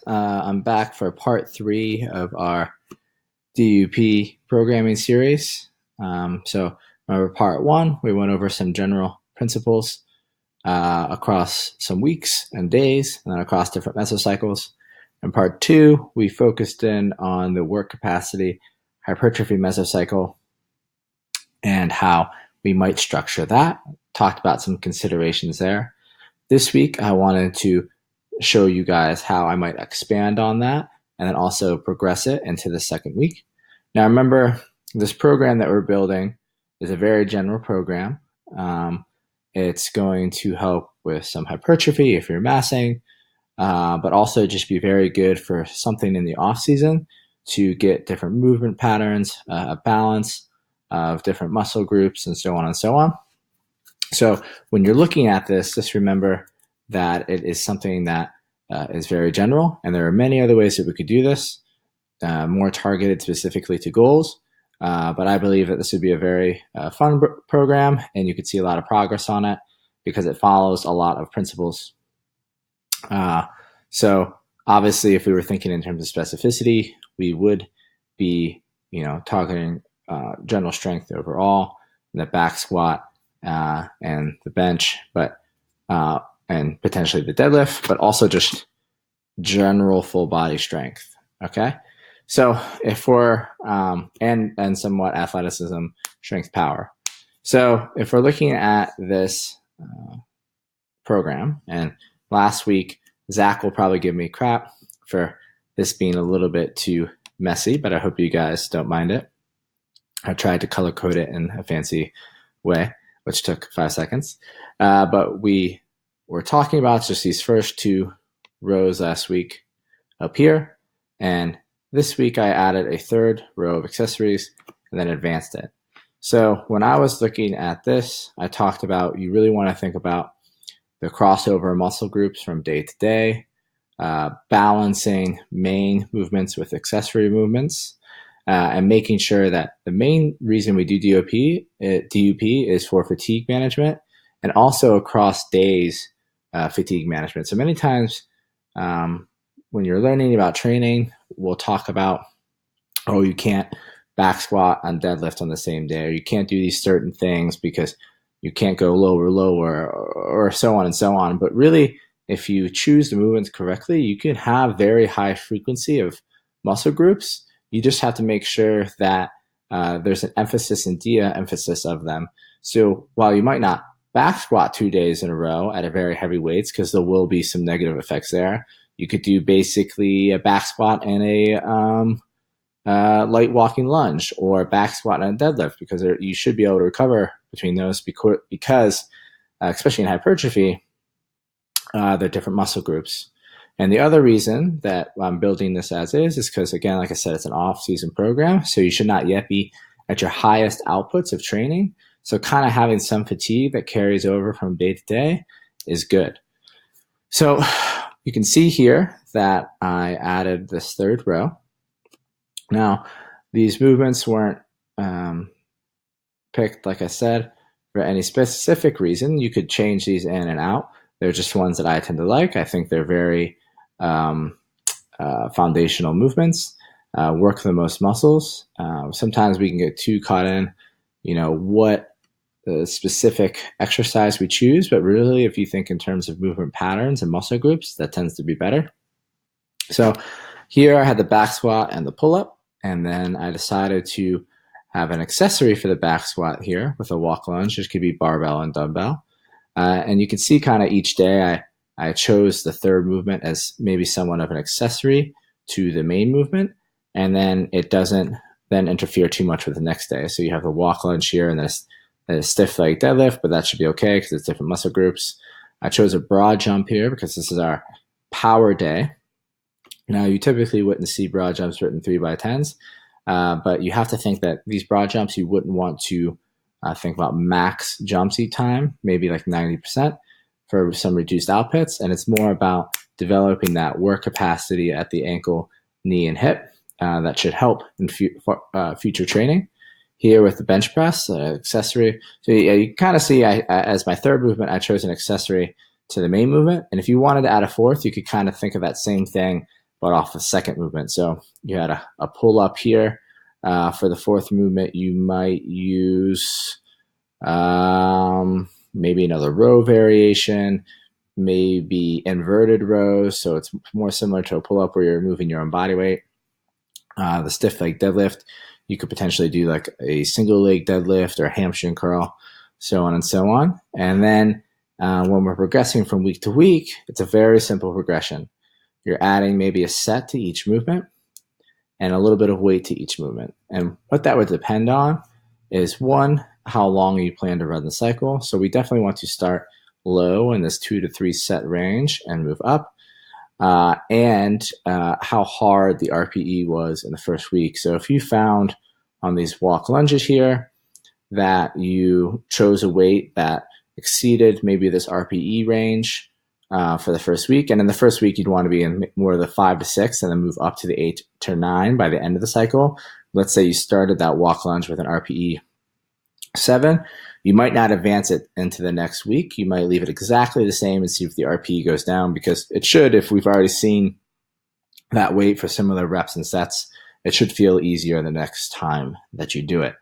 I'm back for part 3 of our DUP programming series. So remember part 1, we went over some general principles across some weeks and days and then across different mesocycles. In part 2, we focused in on the work capacity hypertrophy mesocycle and how we might structure that. Talked about some considerations there. This week, I wanted to show you guys how I might expand on that and then also progress it into the second week. Now, remember, this program that we're building is a very general program. It's going to help with some hypertrophy if you're massing, but also just be very good for something in the off season to get different movement patterns, a balance of different muscle groups, and so on and so on. So when you're looking at this, just remember that it is something that is very general, and there are many other ways that we could do this, more targeted specifically to goals. But I believe that this would be a very fun program, and you could see a lot of progress on it because it follows a lot of principles. So obviously, if we were thinking in terms of specificity, we would be, targeting general strength overall, the back squat and the bench, but and potentially the deadlift, but also just general full body strength. Okay, so if we're and somewhat athleticism, strength, power. So if we're looking at this program, and last week Zach will probably give me crap for this being a little bit too messy, but I hope you guys don't mind it. I tried to color code it in a fancy way, which took 5 seconds. But we were talking about just these first 2 rows last week up here. And this week I added a 3rd row of accessories and then advanced it. So when I was looking at this, I talked about you really want to think about the crossover muscle groups from day to day, balancing main movements with accessory movements, and making sure that the main reason we do DUP is for fatigue management and also across days fatigue management. So many times when you're learning about training, we'll talk about, you can't back squat and deadlift on the same day, or you can't do these certain things because you can't go lower, or so on and so on. But really, if you choose the movements correctly, you can have very high frequency of muscle groups. You just have to make sure that there's an emphasis and de-emphasis of them. So while you might not back squat 2 days in a row at a very heavy weights, because there will be some negative effects there, you could do basically a back squat and a light walking lunge, or a back squat and a deadlift, because you should be able to recover between those because especially in hypertrophy, they're different muscle groups. And the other reason that I'm building this as is because, again, like I said, it's an off-season program, so you should not yet be at your highest outputs of training. So kind of having some fatigue that carries over from day to day is good. So you can see here that I added this 3rd row. Now, these movements weren't picked, like I said, for any specific reason. You could change these in and out. They're just ones that I tend to like. I think they're very foundational movements, work the most muscles. Sometimes we can get too caught in, what the specific exercise we choose, but really if you think in terms of movement patterns and muscle groups, that tends to be better. So here I had the back squat and the pull-up, and then I decided to have an accessory for the back squat here with a walk lunge, which could be barbell and dumbbell. And you can see kind of each day I chose the 3rd movement as maybe somewhat of an accessory to the main movement, and then it doesn't then interfere too much with the next day. So you have the walk lunge here and then a stiff leg deadlift, but that should be okay because it's different muscle groups. I chose a broad jump here because this is our power day. Now, you typically wouldn't see broad jumps written 3x10s, but you have to think that these broad jumps, you wouldn't want to think about max jump seat time, maybe like 90% for some reduced outputs. And it's more about developing that work capacity at the ankle, knee, and hip that should help in future training. Here with the bench press accessory. So you kind of see as my 3rd movement, I chose an accessory to the main movement. And if you wanted to add a 4th, you could kind of think of that same thing but off the second movement. So you had a pull up here. For the fourth movement, you might use maybe another row variation, maybe inverted rows. So it's more similar to a pull up where you're moving your own body weight. The stiff leg deadlift, you could potentially do like a single leg deadlift or a hamstring curl, so on and so on. And then when we're progressing from week to week, it's a very simple progression. You're adding maybe a set to each movement and a little bit of weight to each movement. And what that would depend on is, one, how long you plan to run the cycle. So we definitely want to start low in this 2 to 3 set range and move up. And how hard the RPE was in the first week. So if you found on these walk lunges here that you chose a weight that exceeded maybe this RPE range for the first week, and in the first week you'd want to be in more of the 5 to 6 and then move up to the 8 to 9 by the end of the cycle. Let's say you started that walk lunge with an RPE 7, you might not advance it into the next week. You might leave it exactly the same and see if the RPE goes down, because it should, if we've already seen that weight for similar reps and sets, it should feel easier the next time that you do it.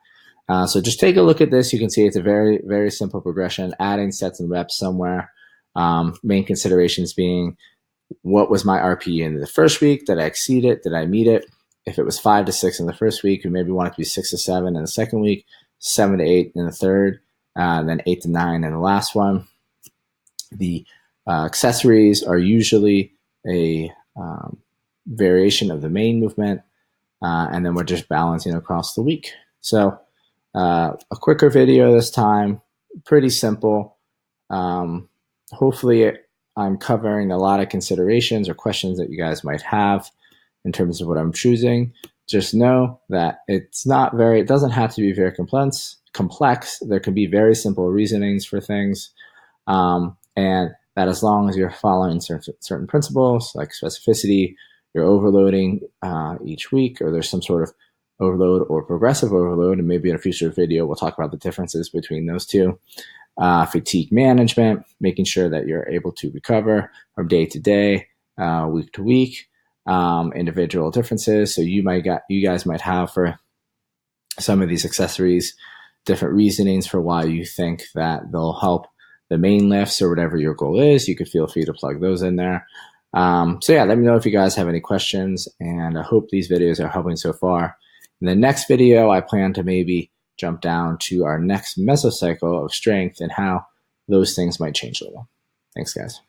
So just take a look at this. You can see it's a very, very simple progression, adding sets and reps somewhere. Main considerations being, what was my RPE in the first week? Did I exceed it? Did I meet it? If it was 5 to 6 in the first week, we maybe want it to be 6 to 7 in the second week, 7 to 8 in the third, and then 8 to 9 in the last one. The accessories are usually a variation of the main movement, and then we're just balancing across the week. So a quicker video this time, pretty simple. Hopefully I'm covering a lot of considerations or questions that you guys might have in terms of what I'm choosing. Just know that it doesn't have to be very complex. There can be very simple reasonings for things. And that as long as you're following certain principles like specificity, you're overloading each week, or there's some sort of overload or progressive overload, and maybe in a future video we'll talk about the differences between those two. Fatigue management, making sure that you're able to recover from day to day, week to week, individual differences. So you guys might have, for some of these accessories, different reasonings for why you think that they'll help the main lifts or whatever your goal is. You could feel free to plug those in there. So yeah, let me know if you guys have any questions, and I hope these videos are helping so far. In the next video, I plan to maybe jump down to our next mesocycle of strength and how those things might change a little. Thanks, guys.